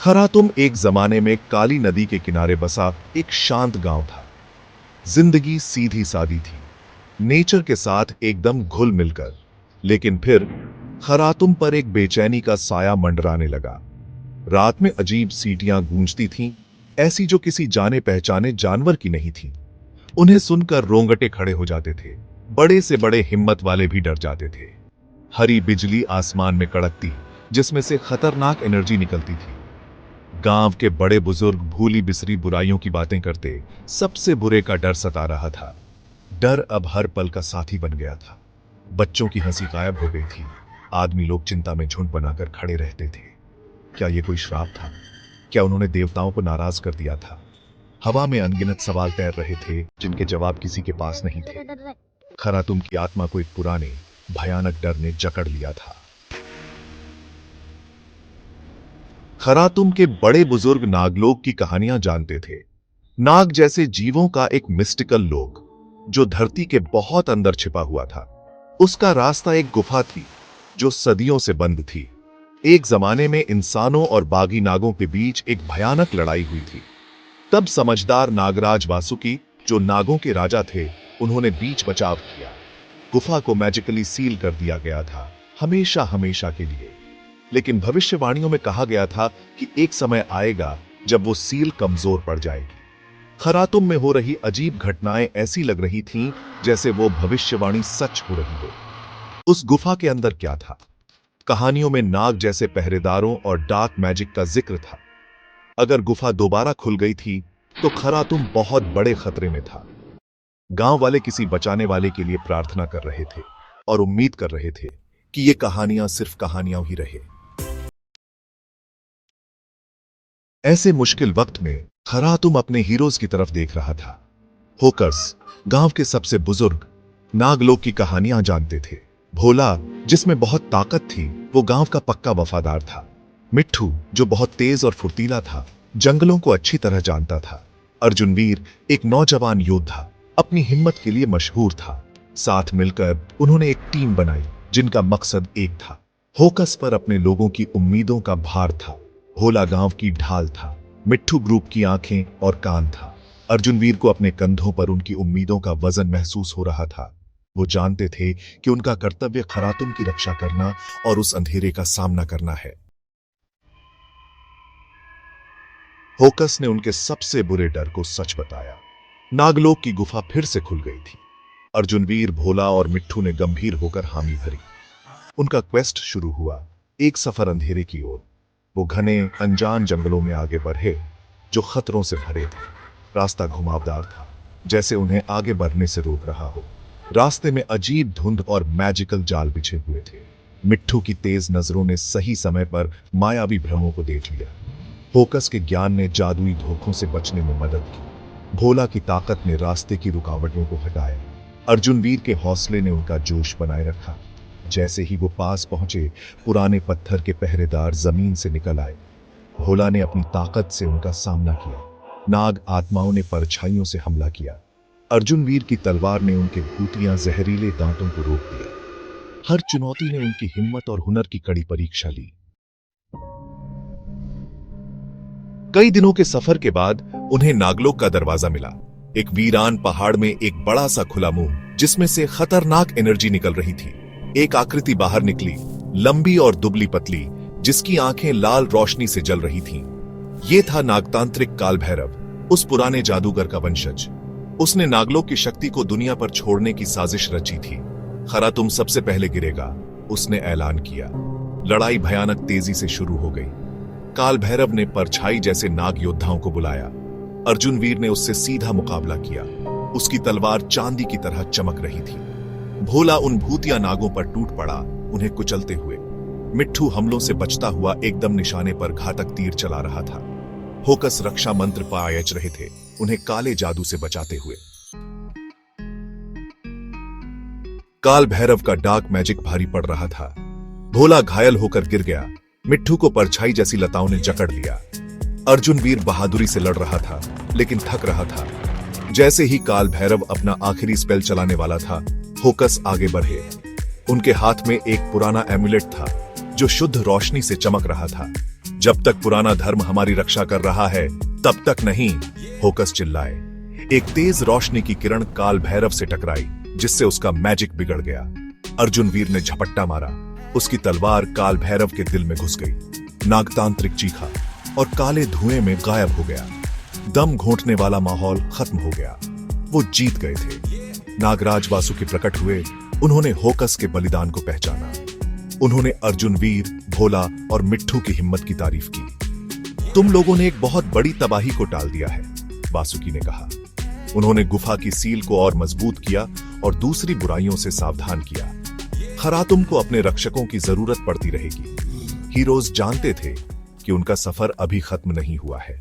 खरातुम एक जमाने में काली नदी के किनारे बसा एक शांत गांव था। जिंदगी सीधी सादी थी, नेचर के साथ एकदम घुल मिलकर। लेकिन फिर खरातुम पर एक बेचैनी का साया मंडराने लगा। रात में अजीब सीटियां गूंजती थीं, ऐसी जो किसी जाने पहचाने जानवर की नहीं थीं। उन्हें सुनकर रोंगटे खड़े हो जाते थे, बड़े से बड़े हिम्मत वाले भी डर जाते थे। हरी बिजली आसमान में कड़कती, जिसमें से खतरनाक एनर्जी निकलती थी। गांव के बड़े बुजुर्ग भूली बिसरी बुराइयों की बातें करते, सबसे बुरे का डर सता रहा था। डर अब हर पल का साथी बन गया था। बच्चों की हंसी गायब हो गई थी, आदमी लोग चिंता में झुंड बनाकर खड़े रहते थे। क्या यह कोई श्राप था? क्या उन्होंने देवताओं को नाराज कर दिया था? हवा में अनगिनत सवाल तैर रहे थे, जिनके जवाब किसी के पास नहीं थे। खरातुम की आत्मा को एक पुराने भयानक डर ने जकड़ लिया था। खरातुम के बड़े बुजुर्ग नागलोक की कहानियां जानते थे। नाग जैसे जीवों का एक मिस्टिकल लोक, जो धरती के बहुत अंदर छिपा हुआ था। उसका रास्ता एक गुफा थी, जो सदियों से बंद थी। एक जमाने में इंसानों और बागी नागों के बीच एक भयानक लड़ाई हुई थी। तब समझदार नागराज वासुकी, जो नागों के राजा थे, उन्होंने बीच बचाव किया। गुफा को मैजिकली सील कर दिया गया था, हमेशा हमेशा के लिए। लेकिन भविष्यवाणियों में कहा गया था कि एक समय आएगा जब वो सील कमजोर पड़ जाएगी। खरातुम में हो रही अजीब घटनाएं ऐसी लग रही थीं जैसे वो भविष्यवाणी सच हो रही हो। उस गुफा के अंदर क्या था? कहानियों में नाग जैसे पहरेदारों और डार्क मैजिक का जिक्र था। अगर गुफा दोबारा खुल गई थी तो खरातुम बहुत बड़े खतरे में था। गांव वाले किसी बचाने वाले के लिए प्रार्थना कर रहे थे और उम्मीद कर रहे थे कि ये कहानियां सिर्फ कहानियां ही रहे। ऐसे मुश्किल वक्त में खरातुम अपने हीरोज की तरफ देख रहा था। होकर्स, गांव के सबसे बुजुर्ग, नागलोक की कहानियां जानते थे। भोला, जिसमें बहुत ताकत थी, वो गांव का पक्का वफादार था। मिट्ठू, जो बहुत तेज और फुर्तीला था, जंगलों को अच्छी तरह जानता था। अर्जुनवीर, एक नौजवान योद्धा, अपनी हिम्मत के लिए मशहूर था। साथ मिलकर उन्होंने एक टीम बनाई, जिनका मकसद एक था। होकस पर अपने लोगों की उम्मीदों का भार था। भोला गांव की ढाल था, मिट्ठू ग्रुप की आंखें और कान था। अर्जुनवीर को अपने कंधों पर उनकी उम्मीदों का वजन महसूस हो रहा था। वो जानते थे कि उनका कर्तव्य खरातुम की रक्षा करना और उस अंधेरे का सामना करना है। होकस ने उनके सबसे बुरे डर को सच बताया। नागलोक की गुफा फिर से खुल गई थी। अर्जुनवीर, भोला और मिट्ठू ने गंभीर होकर हामी भरी। उनका क्वेस्ट शुरू हुआ, एक सफर अंधेरे की ओर। वो घने अनजान जंगलों में आगे बढ़े, जो खतरों से भरे थे। रास्ता घुमावदार था, जैसे उन्हें आगे बढ़ने से रोक रहा हो। रास्ते में अजीब धुंध और मैजिकल जाल बिछे हुए थे। मिट्ठू की तेज नजरों ने सही समय पर मायावी भ्रमों को देख लिया। फोकस के ज्ञान ने जादुई धोखों से बचने में मदद की। भोला की ताकत ने रास्ते की रुकावटों को हटाया। अर्जुनवीर के हौसले ने उनका जोश बनाए रखा। जैसे ही वो पास पहुंचे, पुराने पत्थर के पहरेदार जमीन से निकल आए। भोला ने अपनी ताकत से उनका सामना किया। नाग आत्माओं ने परछाइयों से हमला किया। अर्जुनवीर की तलवार ने उनके भूतिया जहरीले दांतों को रोक दिया। हर चुनौती ने उनकी हिम्मत और हुनर की कड़ी परीक्षा ली। कई दिनों के सफर के बाद उन्हें नागलोक का दरवाजा मिला। एक वीरान पहाड़ में एक बड़ा सा खुला मुंह, जिसमें से खतरनाक एनर्जी निकल रही थी। एक आकृति बाहर निकली, लंबी और दुबली पतली, जिसकी आंखें लाल रोशनी से जल रही थीं। ये था नागतांत्रिक काल भैरव, उस पुराने जादूगर का वंशज। उसने नागलोक की शक्ति को दुनिया पर छोड़ने की साजिश रची थी। खरातुम सबसे पहले गिरेगा, उसने ऐलान किया। लड़ाई भयानक तेजी से शुरू हो गई। काल भैरव ने परछाई जैसे नाग योद्धाओं को बुलाया। अर्जुनवीर ने उससे सीधा मुकाबला किया। उसकी तलवार चांदी की तरह चमक रही थी। भोला उन भूतिया नागों पर टूट पड़ा, उन्हें कुचलते हुए। मिट्ठू हमलों से बचता हुआ एकदम निशाने पर घातक तीर चला रहा था। होकस रक्षा मंत्र पायच रहे थे, उन्हें काले जादू से बचाते हुए। काल भैरव का डार्क मैजिक भारी पड़ रहा था। भोला घायल होकर गिर गया। मिट्ठू को परछाई जैसी लताओं ने जकड़ लिया। अर्जुनवीर बहादुरी से लड़ रहा था, लेकिन थक रहा था। जैसे ही काल भैरव अपना आखिरी स्पेल चलाने वाला था, होकस आगे बढ़े। उनके हाथ में एक पुराना एमुलेट था, जो शुद्ध रोशनी से चमक रहा था। जब तक पुराना धर्म हमारी रक्षा कर रहा है तब तक नहीं, होकस चिल्लाए। एक तेज रोशनी की किरण काल भैरव से टकराई, जिससे उसका मैजिक बिगड़ गया। अर्जुन वीर ने झपट्टा मारा, उसकी तलवार काल भैरव के दिल में घुस गई। नागतांत्रिक चीखा और काले धुएं में गायब हो गया। दम घोंटने वाला माहौल खत्म हो गया। वो जीत गए थे। नागराज वासुकी प्रकट हुए। उन्होंने होकस के बलिदान को पहचाना। उन्होंने अर्जुन वीर, भोला और मिट्ठू की हिम्मत की तारीफ की। तुम लोगों ने एक बहुत बड़ी तबाही को टाल दिया है, वासुकी ने कहा। उन्होंने गुफा की सील को और मजबूत किया और दूसरी बुराइयों से सावधान किया। खरातुम को अपने रक्षकों की जरूरत पड़ती रहेगी। हीरोज जानते थे कि उनका सफर अभी खत्म नहीं हुआ है।